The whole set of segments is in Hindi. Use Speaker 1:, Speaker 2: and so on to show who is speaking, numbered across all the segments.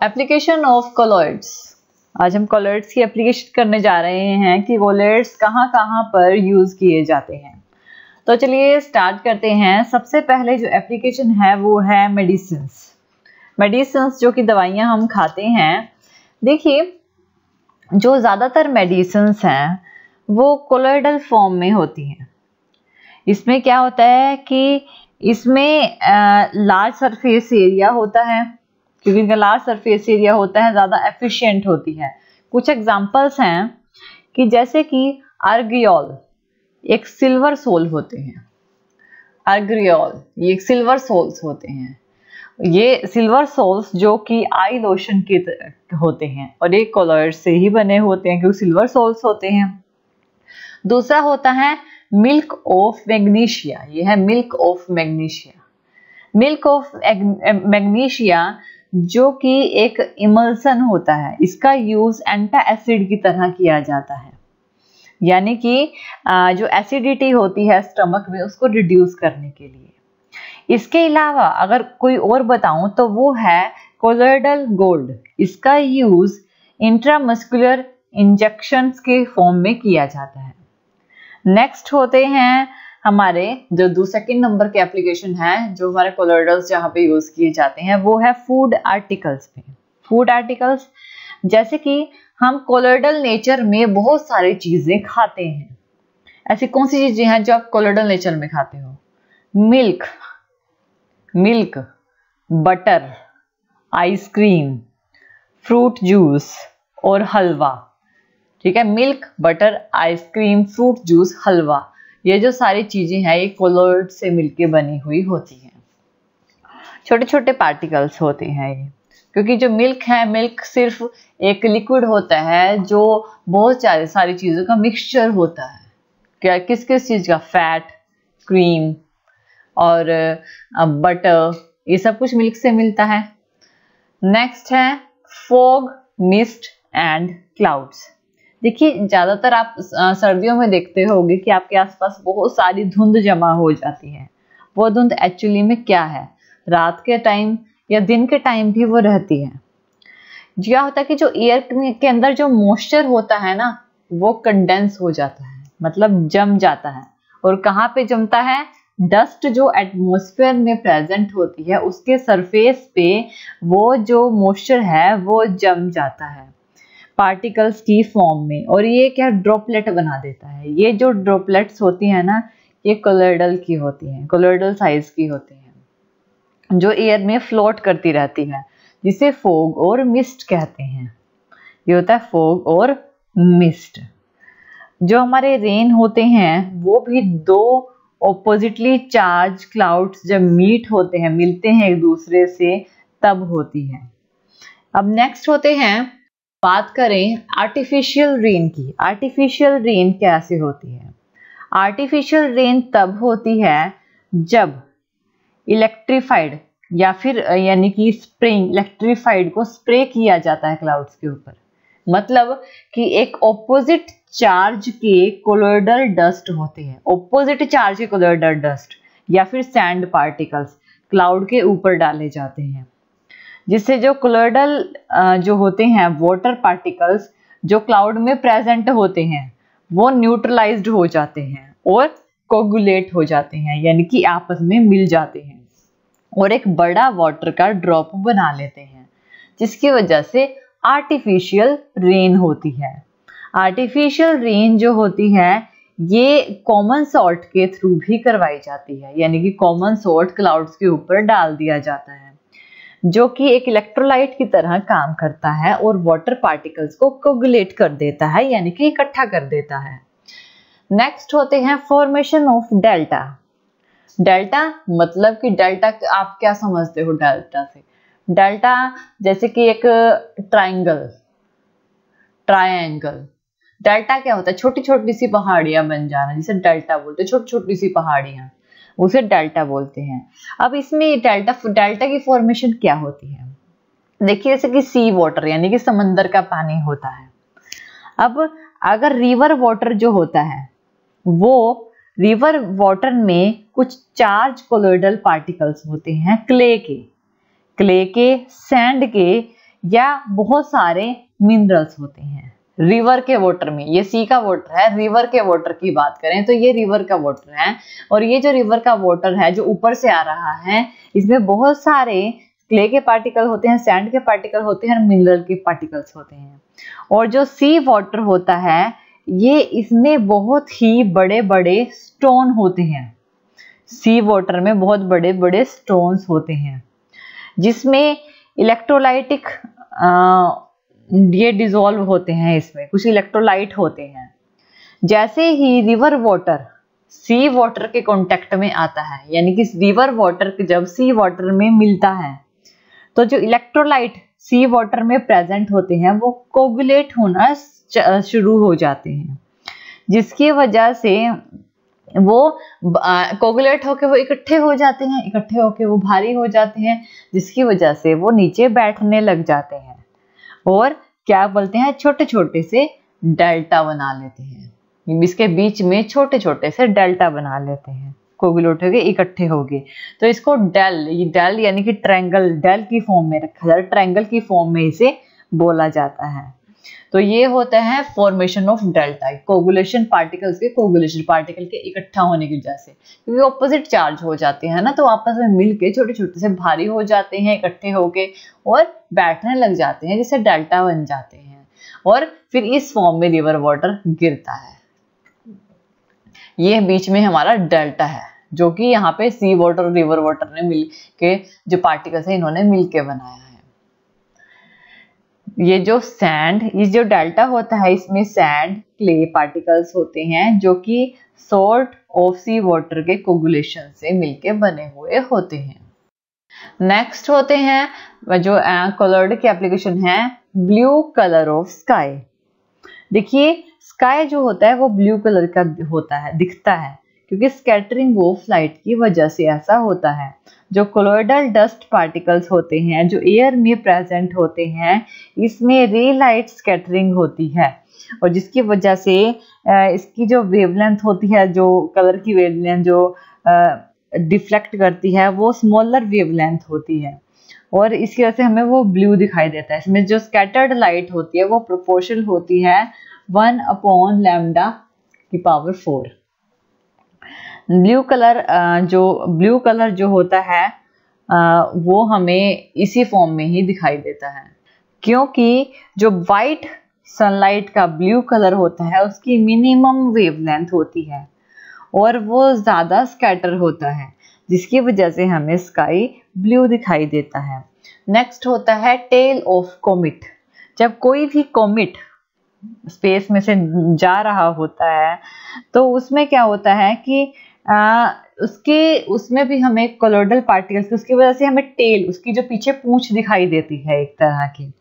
Speaker 1: Application of colloids. आज हम कोलॉइड्स की एप्लीकेशन करने जा रहे हैं कि कोलॉइड्स कहाँ कहाँ पर यूज किए जाते हैं। तो चलिए स्टार्ट करते हैं। सबसे पहले जो एप्लीकेशन है वो है मेडिसिन्स जो कि दवाइयाँ हम खाते हैं। देखिए, जो ज़्यादातर मेडिसिन्स हैं वो कोलॉइडल फॉर्म में होती हैं। इसमें क्या होता है कि इसमें लार्ज सरफेस एरिया होता है, क्योंकि इनका लार्ज सरफेस एरिया होता है, ज़्यादा एफिशिएंट होती है। कुछ एग्जांपल्स हैं कि जैसे कि अर्गियोल एक सिल्वर सोल होते हैं। अर्गियोल ये एक सिल्वर सोल्स होते हैं। ये सिल्वर सोल्स जो कि आई लोशन के होते हैं और एक कोलॉइड से ही बने होते हैं क्योंकि सिल्वर सोल्स होते हैं। दूसरा होता है मिल्क ऑफ मैग्नीशिया। ये है milk of magnesia. Milk of magnesia जो कि एक इमल्सन होता है, इसका यूज एंटा एसिड की तरह किया जाता है, यानी कि जो एसिडिटी होती है स्टमक में उसको रिड्यूस करने के लिए। इसके अलावा अगर कोई और बताऊं तो वो है कोलॉइडल गोल्ड। इसका यूज इंट्रामस्कुलर इंजेक्शंस के फॉर्म में किया जाता है। नेक्स्ट होते हैं हमारे जो सेकंड नंबर के एप्लीकेशन है जो हमारे कोलॉइडल्स जहाँ पे यूज किए जाते हैं वो है फूड आर्टिकल्स में। फूड आर्टिकल्स जैसे कि हम कोलॉइडल नेचर में बहुत सारी चीजें खाते हैं। ऐसी कौन सी चीजें हैं जो आप कोलॉइडल नेचर में खाते हो? Milk, butter, ice cream, fruit juice और हलवा। ठीक है, milk, butter, ice cream, fruit juice, halwa, ये जो सारी चीजें हैं ये कोलॉइड से मिलके बनी हुई होती हैं। छोटे छोटे पार्टिकल्स होते हैं ये, क्योंकि जो मिल्क है, मिल्क सिर्फ एक लिक्विड होता है जो बहुत सारी चीजों का मिक्सचर होता है। क्या किस किस चीज का? फैट, क्रीम और बटर, ये सब कुछ मिल्क से मिलता है। नेक्स्ट है फॉग, मिस्ट एंड क्लाउड्स। देखिए, ज्यादातर आप सर्दियों में देखते होंगे कि आपके आसपास बहुत सारी धुंध जमा हो जाती है। वो धुंध एक्चुअली में क्या है? रात के टाइम या दिन के टाइम भी वो रहती है। क्या होता है कि जो एयर के अंदर जो मॉइस्चर होता है ना, वो कंडेंस हो जाता है, मतलब जम जाता है। और कहाँ पे जमता है? डस्ट जो एटमॉस्फेयर में प्रेजेंट होती है उसके सरफेस पे वो जो मॉइस्चर है वो जम जाता है पार्टिकल्स की फॉर्म में, और ये क्या ड्रॉपलेट बना देता है। ये जो ड्रॉपलेट्स होती है ना, ये कोलॉइडल की होती हैं, कोलॉइडल साइज की होती हैं, जो एयर में फ्लोट करती रहती है, जिसे फॉग और मिस्ट कहते हैं। ये होता है फॉग और मिस्ट। जो हमारे रेन होते हैं वो भी दो ऑपोजिटली चार्ज क्लाउड्स जब मीट होते हैं, मिलते हैं एक दूसरे से, तब होती है। अब नेक्स्ट होते हैं, बात करें आर्टिफिशियल रेन की। आर्टिफिशियल रेन कैसे होती है? आर्टिफिशियल रेन तब होती है जब इलेक्ट्रिफाइड या फिर यानी कि स्प्रिंग इलेक्ट्रिफाइड को स्प्रे किया जाता है क्लाउड्स के ऊपर। मतलब कि एक ऑपोजिट चार्ज के कोलॉइडल डस्ट होते हैं, ऑपोजिट चार्ज के कोलॉइडल डस्ट या फिर सैंड पार्टिकल्स क्लाउड के ऊपर डाले जाते हैं, जिससे जो कोलॉइडल जो होते हैं वाटर पार्टिकल्स जो क्लाउड में प्रेजेंट होते हैं वो न्यूट्रलाइज्ड हो जाते हैं और कोगुलेट हो जाते हैं, यानी कि आपस में मिल जाते हैं और एक बड़ा वाटर का ड्रॉप बना लेते हैं, जिसकी वजह से आर्टिफिशियल रेन होती है। आर्टिफिशियल रेन जो होती है ये कॉमन सॉल्ट के थ्रू भी करवाई जाती है, यानी कि कॉमन सॉल्ट क्लाउड्स के ऊपर डाल दिया जाता है जो कि एक इलेक्ट्रोलाइट की तरह काम करता है और वाटर पार्टिकल्स को कोगुलेट कर देता है, यानी कि इकट्ठा कर देता है। नेक्स्ट होते हैं फॉर्मेशन ऑफ डेल्टा। डेल्टा मतलब कि डेल्टा आप क्या समझते हो? डेल्टा से डेल्टा जैसे कि एक ट्रायंगल। डेल्टा क्या होता है? छोटी छोटी सी पहाड़ियां बन जाना, जिसे डेल्टा बोलते हैं। छोटी छोटी सी पहाड़ियां, उसे डेल्टा बोलते हैं। अब इसमें डेल्टा की फॉर्मेशन क्या होती है? देखिए, जैसे कि सी वाटर यानी कि समंदर का पानी होता है। अब अगर रिवर वाटर जो होता है वो रिवर वाटर में कुछ चार्ज कोलॉइडल पार्टिकल्स होते हैं, क्ले के, सैंड के या बहुत सारे मिनरल्स होते हैं। रिवर के वाटर में, ये सी का वाटर है, रिवर के वाटर की बात करें तो ये रिवर का वाटर है, और ये जो रिवर का वाटर है जो ऊपर से आ रहा है, इसमें बहुत सारे क्ले के पार्टिकल होते हैं, सैंड के पार्टिकल होते हैं, मिनरल के पार्टिकल्स होते हैं। और जो सी वाटर होता है ये इसमें बहुत ही बड़े बड़े स्टोन होते हैं। सी वाटर में बहुत बड़े बड़े स्टोन्स होते हैं जिसमें इलेक्ट्रोलाइटिक ये डिसॉल्व होते हैं, इसमें कुछ इलेक्ट्रोलाइट होते हैं। जैसे ही रिवर वाटर सी वाटर के कांटेक्ट में आता है, यानी कि रिवर वाटर जब सी वाटर में मिलता है तो जो इलेक्ट्रोलाइट सी वाटर में प्रेजेंट होते हैं वो कोगुलेट होना शुरू हो जाते हैं, जिसकी वजह से वो कोगुलेट होके वो इकट्ठे हो जाते हैं, इकट्ठे होके वो भारी हो जाते हैं, जिसकी वजह से वो नीचे बैठने लग जाते हैं और क्या बोलते हैं, छोटे छोटे से डेल्टा बना लेते हैं। इसके बीच में छोटे छोटे से डेल्टा बना लेते हैं, कोगुलेट होके इकट्ठे हो गए तो इसको डेल, ये डेल यानी कि ट्रायंगल, डेल की फॉर्म में रखा जाता है, ट्रायंगल की फॉर्म में इसे बोला जाता है। तो ये होता है formation of delta, coagulation particles के, कोगुलेशन पार्टिकल के इकट्ठा होने की वजह से, क्योंकि ऑपोजिट चार्ज हो जाते हैं ना, तो आपस में मिलके छोटे छोटे से भारी हो जाते हैं, इकट्ठे होके और बैठने लग जाते हैं, जिससे डेल्टा बन जाते हैं और फिर इस फॉर्म में रिवर वाटर गिरता है। ये बीच में हमारा डेल्टा है जो कि यहाँ पे सी वाटर और रिवर वाटर ने मिल के जो पार्टिकल्स है इन्होंने मिलके बनाया है। ये जो सैंड, ये जो डेल्टा होता है इसमें सैंड, क्ले पार्टिकल्स होते हैं जो कि सॉल्ट ऑफ सी वाटर के कोगुलेशन से मिलके बने हुए होते हैं। नेक्स्ट होते हैं जो कलर्ड की एप्लीकेशन है, ब्लू कलर ऑफ स्काई। देखिए स्काई जो होता है वो ब्लू कलर का होता है, दिखता है, क्योंकि स्कैटरिंग ऑफ लाइट की वजह से ऐसा होता है। जो कोलोइडल डस्ट पार्टिकल्स होते हैं जो एयर में प्रेजेंट होते हैं, इसमें रे लाइट स्कैटरिंग होती है और जिसकी वजह से इसकी जो वेवलेंथ होती है, जो कलर की वेवलेंथ जो डिफ्लेक्ट करती है वो स्मॉलर वेवलेंथ होती है और इसकी वजह से हमें वो ब्लू दिखाई देता है। इसमें जो स्कैटर्ड लाइट होती है वो प्रोपोर्शनल होती है 1/λ⁴। ब्लू कलर जो होता है वो हमें इसी फॉर्म में ही दिखाई देता है, क्योंकि जो वाइट सनलाइट का ब्लू कलर होता है उसकी मिनिमम वेवलेंथ होती है और वो ज़्यादा स्कैटर होता है, जिसकी वजह से हमें स्काई ब्लू दिखाई देता है। नेक्स्ट होता है टेल ऑफ कॉमेट। जब कोई भी कॉमेट स्पेस में से जा रहा होता है तो उसमें क्या होता है कि उसमें भी हमें कोलोइडल पार्टिकल्स, उसकी वजह से हमें टेल, उसकी जो पीछे पूंछ दिखाई देती है एक तरह की।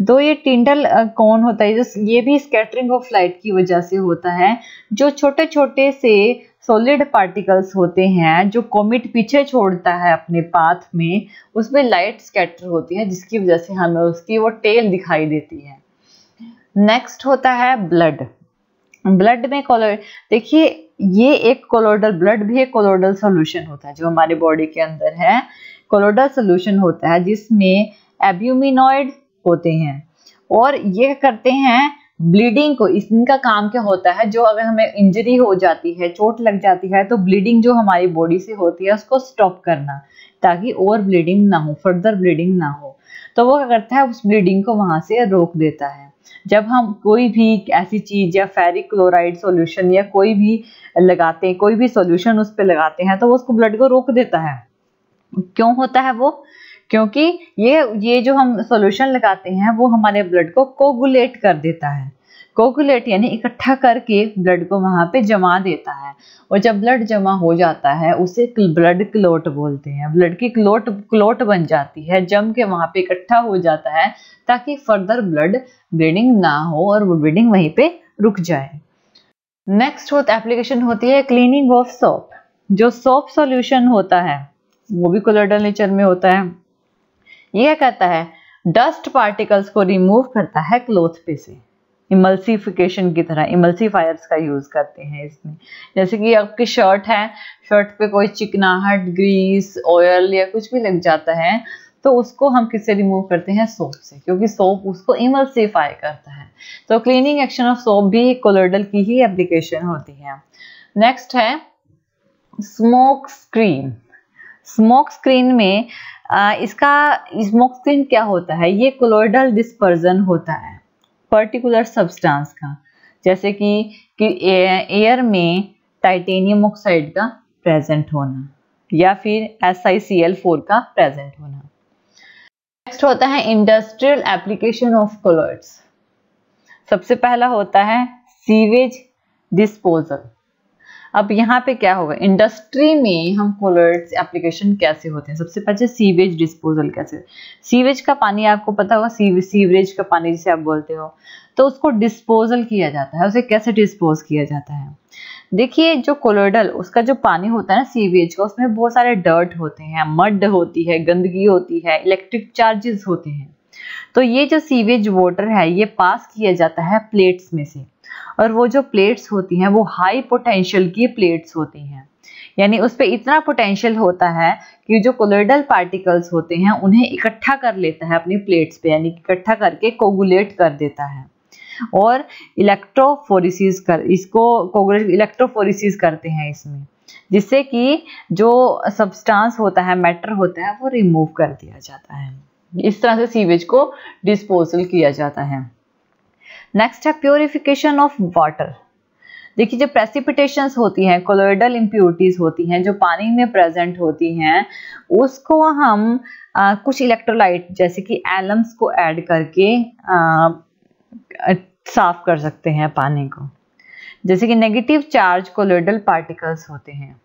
Speaker 1: तो ये टिंडल कौन होता है, ये भी स्कैटरिंग ऑफ लाइट की वजह से होता है। जो छोटे छोटे से सॉलिड पार्टिकल्स होते हैं जो कॉमेट पीछे छोड़ता है अपने पाथ में, उसमें लाइट स्कैटर होती है, जिसकी वजह से हमें उसकी वो टेल दिखाई देती है। नेक्स्ट होता है ब्लड। ब्लड में कोलोइड, देखिए ये एक कोलोइडल, ब्लड भी एक कोलोइडल सॉल्यूशन होता है जो हमारे बॉडी के अंदर है। कोलोइडल सॉल्यूशन होता है जिसमें एब्यूमिनॉइड होते हैं और ये करते हैं ब्लीडिंग को। इनका काम क्या होता है, जो अगर हमें इंजरी हो जाती है, चोट लग जाती है, तो ब्लीडिंग जो हमारी बॉडी से होती है उसको स्टॉप करना, ताकि और ब्लीडिंग ना हो, फर्दर ब्लीडिंग ना हो। तो वो क्या करता है, उस ब्लीडिंग को वहां से रोक देता है। जब हम कोई भी ऐसी चीज या फेरिक क्लोराइड सॉल्यूशन या कोई भी लगाते हैं, कोई भी सॉल्यूशन उस पर लगाते हैं, तो वो उसको ब्लड को रोक देता है। क्यों होता है वो? क्योंकि ये जो हम सॉल्यूशन लगाते हैं वो हमारे ब्लड को कोगुलेट कर देता है। कोगुलेट यानी इकट्ठा करके ब्लड को वहां पे जमा देता है, और जब ब्लड जमा हो जाता है उसे ब्लड क्लोट बोलते हैं। ब्लड की क्लोट बन जाती है, जम के वहां पे इकट्ठा हो जाता है ताकि फर्दर ब्लड ब्लीडिंग ना हो और वो ब्लीडिंग वहीं पे रुक जाए। नेक्स्ट एप्लीकेशन होती है क्लीनिंग ऑफ सोप। जो सोप सॉल्यूशन होता है वो भी कोलोइडल नेचर में होता है। यह कहता है डस्ट पार्टिकल्स को रिमूव करता है क्लॉथ पे से, इमल्सिफिकेशन की तरह, इमल्सीफायर्स का यूज करते हैं इसमें। जैसे कि आपकी शर्ट है, शर्ट पे कोई चिकनाहट, ग्रीस, ऑयल या कुछ भी लग जाता है, तो उसको हम किससे रिमूव करते हैं? सोप से, क्योंकि सोप उसको इमल्सिफाई करता है। तो क्लीनिंग एक्शन ऑफ सोप भी कोलोइडल की ही एप्लीकेशन होती है। नेक्स्ट है स्मोक स्क्रीन। स्मोक स्क्रीन में इसका स्मोक स्क्रीन क्या होता है? ये कोलोइडल डिस्पर्जन होता है पर्टिकुलर सब्सटेंस का, जैसे कि एयर में टाइटेनियम ऑक्साइड का प्रेजेंट होना या फिर SiCl4 का प्रेजेंट होना। नेक्स्ट होता है इंडस्ट्रियल एप्लीकेशन ऑफ कोलोइड्स। सबसे पहला होता है सीवेज डिस्पोजल। अब यहाँ पे क्या होगा, इंडस्ट्री में हम कोलोइड्स एप्लीकेशन कैसे होते हैं? सबसे पहले सीवेज डिस्पोजल कैसे? सीवेज का पानी आपको पता होगा, सीवरेज का पानी जिसे आप बोलते हो, तो उसको डिस्पोजल किया जाता है। उसे कैसे डिस्पोज किया जाता है? देखिए जो कोलोइडल उसका जो पानी होता है ना सीवेज का, उसमें बहुत सारे डर्ट होते हैं, मड होती है, गंदगी होती है, इलेक्ट्रिक चार्जेस होते हैं। तो ये जो सीवेज वाटर है ये पास किया जाता है प्लेट्स में से, और वो जो प्लेट्स होती हैं वो हाई पोटेंशियल की प्लेट्स होती हैं, यानी उस पर इतना पोटेंशियल होता है कि जो कोलोइडल पार्टिकल्स होते हैं उन्हें इकट्ठा कर लेता है अपनी प्लेट्स पे, यानी इकट्ठा करके कोगुलेट कर देता है और इलेक्ट्रोफोरेसिस करते हैं इसमें, जिससे कि जो सब्सटेंस होता है, मैटर होता है, वो रिमूव कर दिया जाता है। इस तरह से सीवेज को डिस्पोजल किया जाता है। नेक्स्ट है प्योरिफिकेशन ऑफ वाटर। देखिए जो प्रेसिपिटेशंस होती हैं, कोलोइडल इम्प्योरिटीज होती हैं जो पानी में प्रेजेंट होती हैं, उसको हम कुछ इलेक्ट्रोलाइट जैसे कि एलम्स को ऐड करके साफ कर सकते हैं पानी को। जैसे कि नेगेटिव चार्ज कोलोइडल पार्टिकल्स होते हैं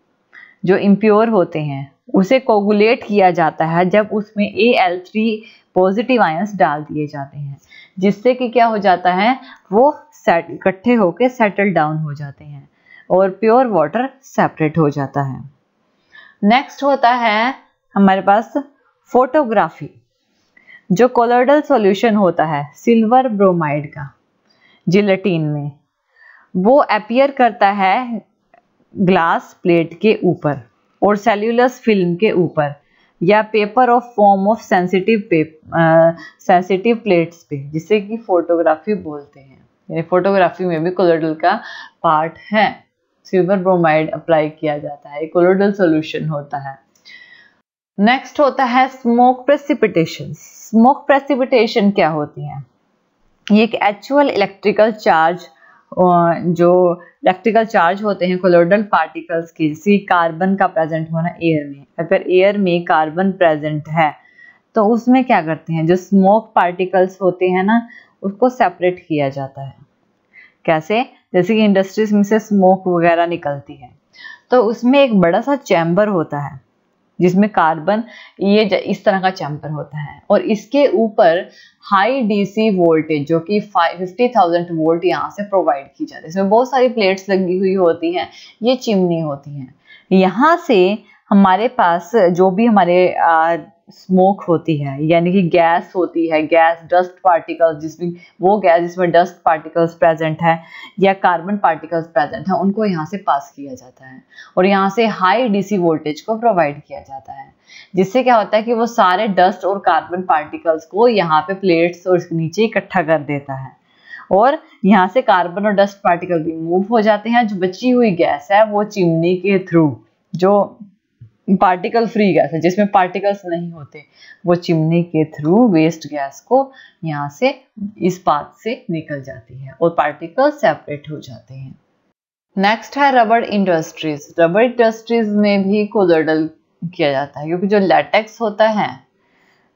Speaker 1: जो इम्प्योर होते हैं, उसे कोगुलेट किया जाता है जब उसमें Al3 पॉजिटिव आयंस डाल दिए जाते हैं, जिससे कि क्या हो जाता है, वो इकट्ठे होकर सेटल डाउन हो जाते हैं और प्योर वाटर सेपरेट हो जाता है। नेक्स्ट होता है हमारे पास फोटोग्राफी। जो कोलोइडल सॉल्यूशन होता है सिल्वर ब्रोमाइड का जिलेटिन में, वो अपीयर करता है ग्लास प्लेट के ऊपर और सेल्यूलस फिल्म के ऊपर या paper of form of sensitive plates पे, जिसे कि फोटोग्राफी बोलते हैं। यानी फोटोग्राफी में भी कोलोइडल का पार्ट है। सिल्वर ब्रोमाइड अप्लाई किया जाता है, कोलोइडल सॉल्यूशन होता है। नेक्स्ट होता है स्मोक प्रेसिपिटेशन। स्मोक प्रेसिपिटेशन क्या होती है? ये एक एक्चुअल इलेक्ट्रिकल चार्ज, जो इलेक्ट्रिकल चार्ज होते हैं कोलोइडल पार्टिकल्स की, जैसे कार्बन का प्रेजेंट होना एयर में। अगर एयर में कार्बन प्रेजेंट है तो उसमें क्या करते हैं, जो स्मोक पार्टिकल्स होते हैं ना, उसको सेपरेट किया जाता है। कैसे? जैसे कि इंडस्ट्रीज में से स्मोक वगैरह निकलती है, तो उसमें एक बड़ा सा चैम्बर होता है जिसमें कार्बन, ये इस तरह का चैम्बर होता है, और इसके ऊपर हाई डीसी वोल्टेज जो कि 50,000 वोल्ट यहाँ से प्रोवाइड की जाती है। इसमें बहुत सारी प्लेट्स लगी हुई होती हैं, ये चिमनी होती हैं। यहाँ से हमारे पास जो भी हमारे स्मोक होती है, यानी कि गैस होती है, गैस डस्ट पार्टिकल्स, जिसमें वो गैस जिसमें डस्ट पार्टिकल्स प्रेजेंट है या कार्बन पार्टिकल्स प्रेजेंट है, उनको यहाँ से पास किया जाता है और यहाँ से हाई डीसी वोल्टेज को प्रोवाइड किया जाता है, जिससे क्या होता है कि वो सारे डस्ट और कार्बन पार्टिकल्स को यहाँ पे प्लेट्स और नीचे इकट्ठा कर देता है और यहाँ से कार्बन और डस्ट पार्टिकल रिमूव हो जाते हैं। जो बची हुई गैस है वो चिमनी के थ्रू, जो पार्टिकल फ्री गैस है जिसमें पार्टिकल्स नहीं होते, वो चिमनी के थ्रू वेस्ट गैस को यहाँ से इस पाथ से निकल जाती है और पार्टिकल सेपरेट हो जाते हैं। नेक्स्ट है रबर इंडस्ट्रीज। रबर इंडस्ट्रीज में भी कोलोइडल किया जाता है, क्योंकि जो लैटेक्स होता है,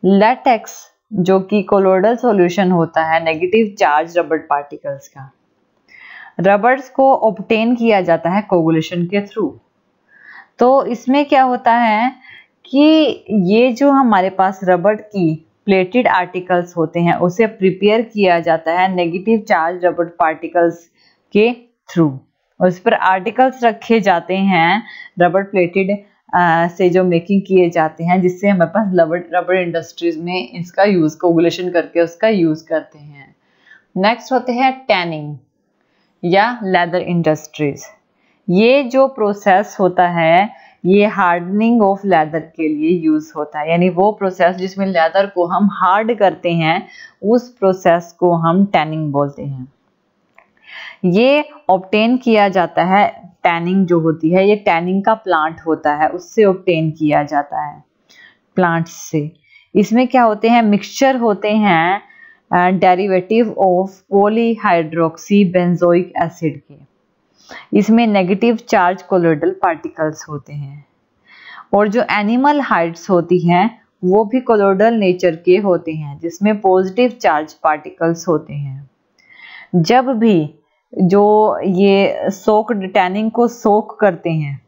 Speaker 1: लैटेक्स जो कि कोलोइडल सॉल्यूशन होता है नेगेटिव चार्ज रबर पार्टिकल्स का, रबर्स को ऑब्टेन किया जाता है कोगुलेशन के थ्रू। तो इसमें क्या होता है कि ये जो हमारे पास रबर की प्लेटेड आर्टिकल्स होते हैं उसे प्रिपेयर किया जाता है नेगेटिव चार्ज रबर पार्टिकल्स के थ्रू। उस पर आर्टिकल्स रखे जाते हैं रबर प्लेटेड से जो मेकिंग किए जाते हैं, जिससे हमारे पास रबर इंडस्ट्रीज में इसका यूज, कोगुलेशन करके उसका यूज करते हैं। नेक्स्ट होते हैं टैनिंग या लेदर इंडस्ट्रीज। ये जो प्रोसेस होता है ये हार्डनिंग ऑफ लेदर के लिए यूज होता है, यानी वो प्रोसेस जिसमें लेदर को हम हार्ड करते हैं उस प्रोसेस को हम टैनिंग बोलते हैं। ये ऑब्टेन किया जाता है, टैनिंग जो होती है ये टैनिंग का प्लांट होता है, उससे ऑब्टेन किया जाता है, प्लांट्स से। इसमें क्या होते हैं, मिक्सचर होते हैं derivative of polyhydroxy benzoic acid के। इसमें नेगेटिव चार्ज कोलोइडल पार्टिकल्स होते हैं, और जो एनिमल हाइड्स होती हैं वो भी कोलोइडल नेचर के होते हैं, जिसमें पॉजिटिव चार्ज पार्टिकल्स होते हैं। जब भी जो ये टैनिंग को सोक करते हैं,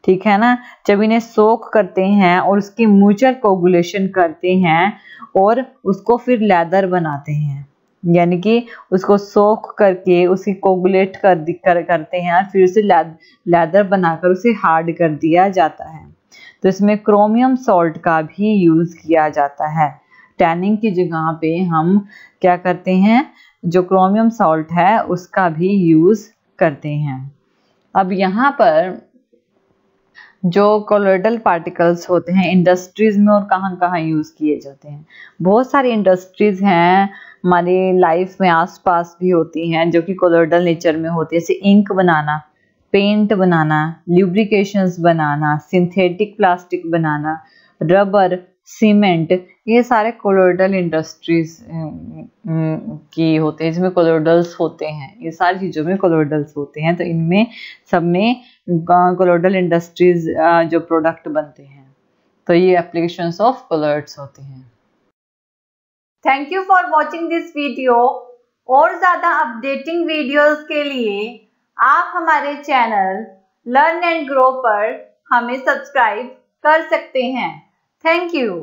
Speaker 1: ठीक है ना, जब इन्हें सोक करते हैं और उसकी म्यूचुअल कोगुलेशन करते हैं और उसको फिर लेदर बनाते हैं, यानी कि उसको सोक करके उसे कोगुलेट करते हैं और फिर उसे लेदर बनाकर उसे हार्ड कर दिया जाता है। तो इसमें क्रोमियम सॉल्ट का भी यूज किया जाता है। टैनिंग की जगह पे हम क्या करते हैं, जो क्रोमियम सॉल्ट है उसका भी यूज करते हैं। अब यहाँ पर जो कोलोइडल पार्टिकल्स होते हैं इंडस्ट्रीज में और कहाँ कहाँ यूज किए जाते हैं, बहुत सारी इंडस्ट्रीज हैं हमारी लाइफ में आसपास भी होती हैं जो कि कोलोइडल नेचर में होती है, जैसे इंक बनाना, पेंट बनाना, ल्यूब्रिकेशंस बनाना, सिंथेटिक प्लास्टिक बनाना, रबर, सीमेंट, ये सारे कोलोइडल इंडस्ट्रीज की होते हैं, इसमें कोलोइडल्स होते हैं, ये सारी चीज़ों में कोलोइडल्स होते हैं। तो इनमें सब में कोलोइडल इंडस्ट्रीज जो प्रोडक्ट बनते हैं, तो ये एप्लीकेशंस ऑफ कोलोइड्स होते हैं।
Speaker 2: Thank you for watching this video. और ज़्यादा अपडेटिंग वीडियोस के लिए आप हमारे चैनल लर्न एंड ग्रो पर हमें सब्सक्राइब कर सकते हैं। Thank you.